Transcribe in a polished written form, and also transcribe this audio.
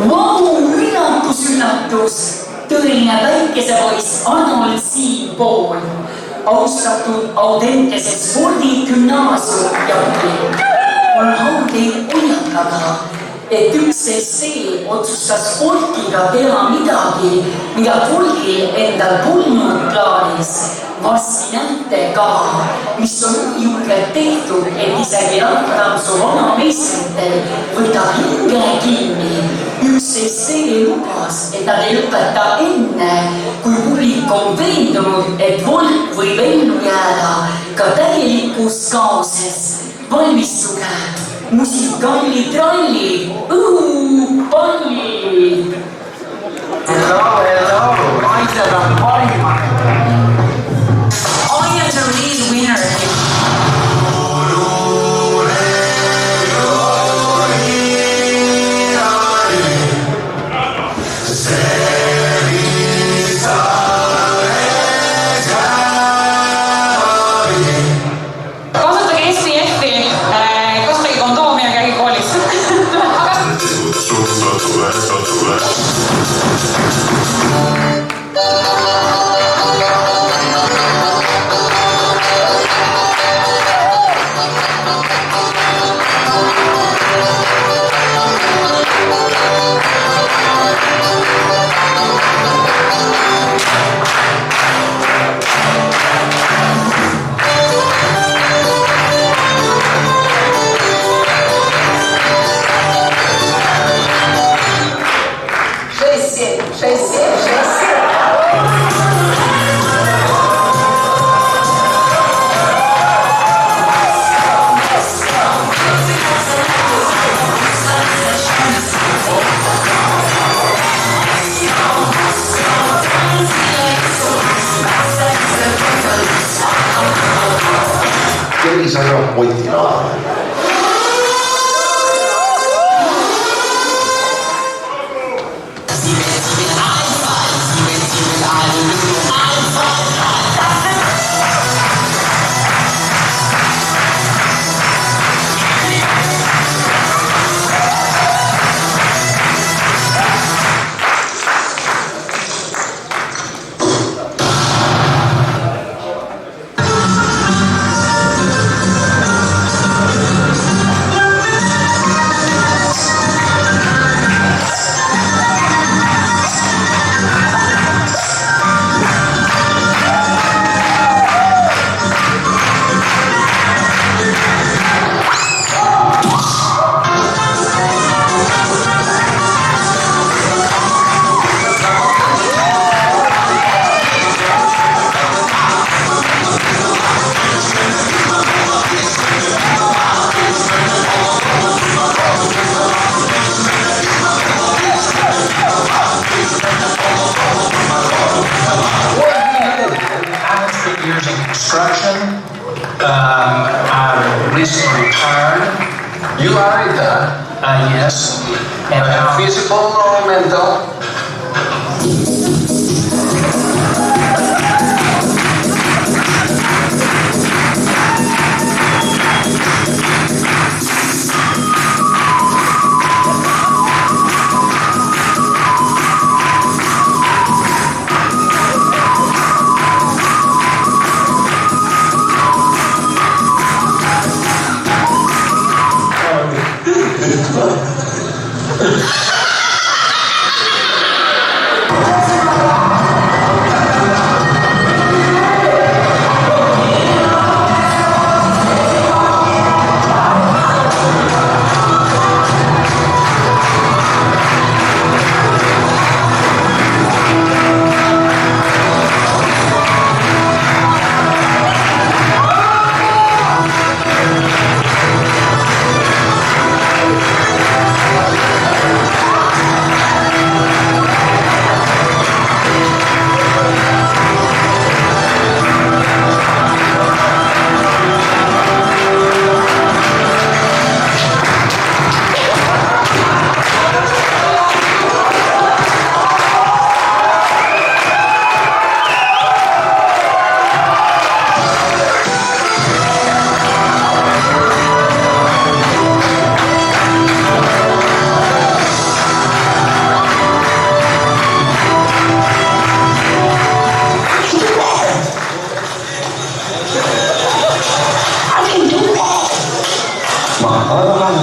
Vau, üllatus, tõeline päikesepoiss Arnold siinpool. Austatud Audentese spordigümnaasium jätki. On au teid hoiatada, et üks see otsustas sportiga teha midagi, mida Polgil endal polnud plaanis. Varsti näete ka, mis on julgelt tehtud, et isegi rahvatantsu vanameistritel võtab hinge kinni. Üks see lubas, et nad ei lõpeta enne, kui publik on veendunud, et Volk võib ellu jääda ka täielikus kaoses. Valmistuge, musikaallitralli, õhupalli! Hello, naised on parimad! I am the real winner. Kasutage SPF-i, kasutage kondoomi ja käige koolis. Kelly sai on poittinainen. Years of construction. I recently retired. You are it, Yes. And physical or mental? Wait,